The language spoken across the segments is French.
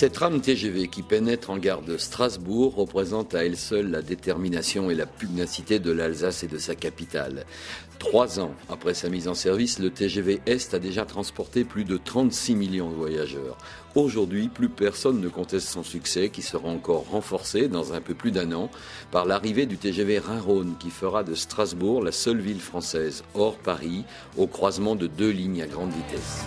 Cette rame TGV qui pénètre en gare de Strasbourg représente à elle seule la détermination et la pugnacité de l'Alsace et de sa capitale. 3 ans après sa mise en service, le TGV Est a déjà transporté plus de 36 millions de voyageurs. Aujourd'hui, plus personne ne conteste son succès qui sera encore renforcé dans un peu plus d'1 an par l'arrivée du TGV Rhin-Rhône qui fera de Strasbourg la seule ville française, hors Paris, au croisement de 2 lignes à grande vitesse.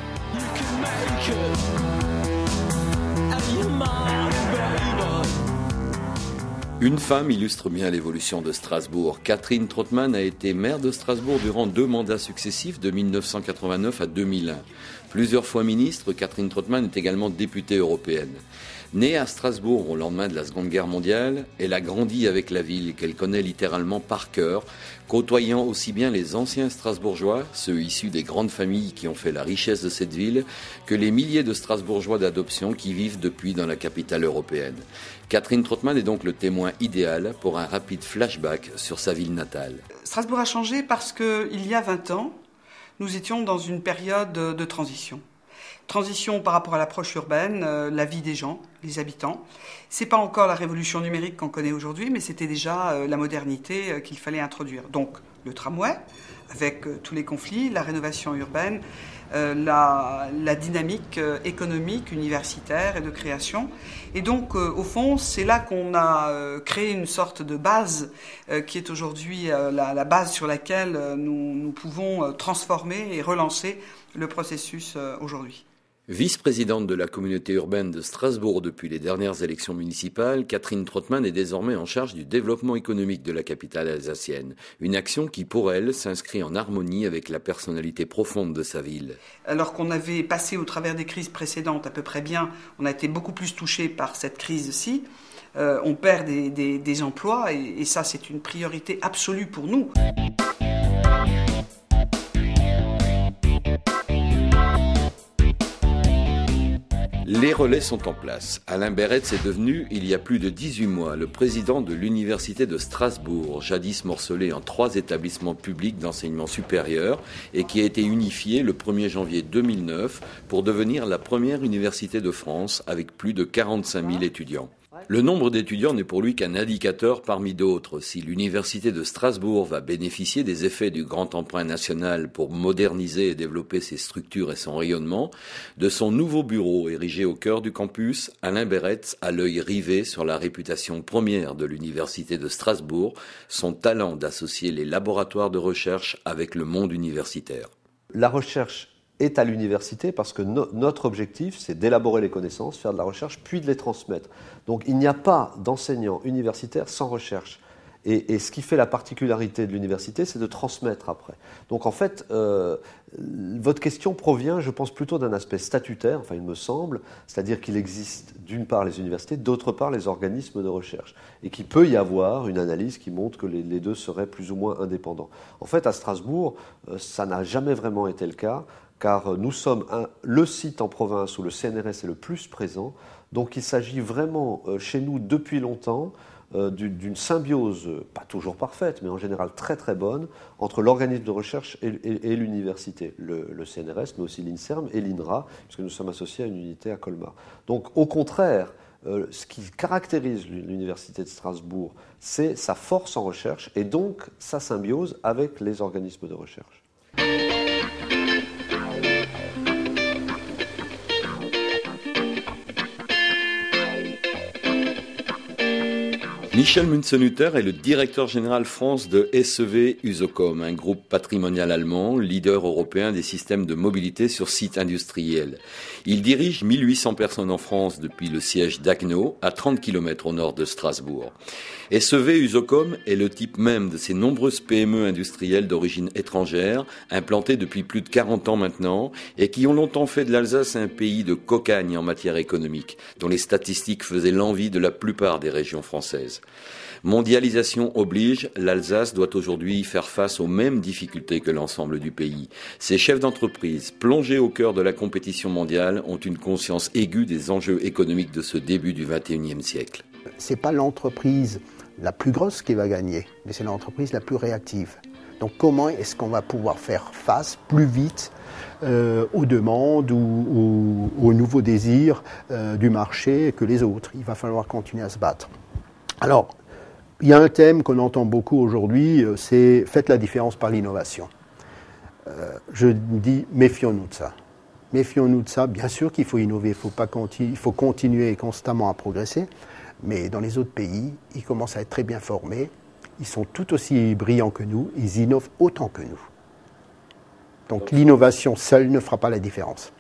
Une femme illustre bien l'évolution de Strasbourg. Catherine Trautmann a été maire de Strasbourg durant 2 mandats successifs de 1989 à 2001. Plusieurs fois ministre, Catherine Trautmann est également députée européenne. Née à Strasbourg au lendemain de la Seconde Guerre mondiale, elle a grandi avec la ville qu'elle connaît littéralement par cœur, côtoyant aussi bien les anciens Strasbourgeois, ceux issus des grandes familles qui ont fait la richesse de cette ville, que les milliers de Strasbourgeois d'adoption qui vivent depuis dans la capitale européenne. Catherine Trautmann est donc le témoin idéal pour un rapide flashback sur sa ville natale. Strasbourg a changé parce qu'il y a 20 ans, nous étions dans une période de transition. Transition par rapport à l'approche urbaine, la vie des gens, les habitants. C'est pas encore la révolution numérique qu'on connaît aujourd'hui, mais c'était déjà la modernité qu'il fallait introduire. Donc le tramway, avec tous les conflits, la rénovation urbaine, la dynamique économique, universitaire et de création. Et donc, au fond, c'est là qu'on a créé une sorte de base qui est aujourd'hui la base sur laquelle nous pouvons transformer et relancer le processus aujourd'hui. Vice-présidente de la communauté urbaine de Strasbourg depuis les dernières élections municipales, Catherine Trautmann est désormais en charge du développement économique de la capitale alsacienne. Une action qui, pour elle, s'inscrit en harmonie avec la personnalité profonde de sa ville. Alors qu'on avait passé au travers des crises précédentes à peu près bien, on a été beaucoup plus touché par cette crise-ci. On perd des emplois et ça, c'est une priorité absolue pour nous. Les relais sont en place. Alain Beretz est devenu, il y a plus de 18 mois, le président de l'Université de Strasbourg, jadis morcelé en 3 établissements publics d'enseignement supérieur et qui a été unifié le 1er janvier 2009 pour devenir la première université de France avec plus de 45 000 étudiants. Le nombre d'étudiants n'est pour lui qu'un indicateur parmi d'autres. Si l'Université de Strasbourg va bénéficier des effets du grand emprunt national pour moderniser et développer ses structures et son rayonnement, de son nouveau bureau érigé au cœur du campus, Alain Beretz a l'œil rivé sur la réputation première de l'Université de Strasbourg, son talent d'associer les laboratoires de recherche avec le monde universitaire. La recherche est à l'université parce que notre objectif, c'est d'élaborer les connaissances, faire de la recherche, puis de les transmettre. Donc il n'y a pas d'enseignants universitaires sans recherche. Et ce qui fait la particularité de l'université, c'est de transmettre après. Donc en fait, votre question provient, je pense, plutôt d'un aspect statutaire, enfin il me semble, c'est-à-dire qu'il existe d'une part les universités, d'autre part les organismes de recherche, et qu'il peut y avoir une analyse qui montre que les deux seraient plus ou moins indépendants. En fait, à Strasbourg, ça n'a jamais vraiment été le cas, car nous sommes le site en province où le CNRS est le plus présent, donc il s'agit vraiment chez nous depuis longtemps d'une symbiose, pas toujours parfaite, mais en général très très bonne, entre l'organisme de recherche et l'université, le CNRS, mais aussi l'INSERM et l'INRA, puisque nous sommes associés à une unité à Colmar. Donc au contraire, ce qui caractérise l'université de Strasbourg, c'est sa force en recherche et donc sa symbiose avec les organismes de recherche. Michel Münzenhütter est le directeur général France de SEV Usocom, un groupe patrimonial allemand, leader européen des systèmes de mobilité sur site industriel. Il dirige 1800 personnes en France depuis le siège d'Haguenau, à 30 km au nord de Strasbourg. SEV Usocom est le type même de ces nombreuses PME industrielles d'origine étrangère, implantées depuis plus de 40 ans maintenant, et qui ont longtemps fait de l'Alsace un pays de cocagne en matière économique, dont les statistiques faisaient l'envie de la plupart des régions françaises. Mondialisation oblige, l'Alsace doit aujourd'hui faire face aux mêmes difficultés que l'ensemble du pays. Ces chefs d'entreprise, plongés au cœur de la compétition mondiale, ont une conscience aiguë des enjeux économiques de ce début du XXIe siècle. C'est pas l'entreprise la plus grosse qui va gagner, mais c'est l'entreprise la plus réactive. Donc comment est-ce qu'on va pouvoir faire face plus vite aux demandes ou aux nouveaux désirs du marché que les autres? Il va falloir continuer à se battre. Alors, il y a un thème qu'on entend beaucoup aujourd'hui, c'est « faites la différence par l'innovation ». Je dis, méfions-nous de ça. Méfions-nous de ça. Bien sûr qu'il faut innover, il faut continuer constamment à progresser, mais dans les autres pays, ils commencent à être très bien formés, ils sont tout aussi brillants que nous, ils innovent autant que nous. Donc l'innovation seule ne fera pas la différence.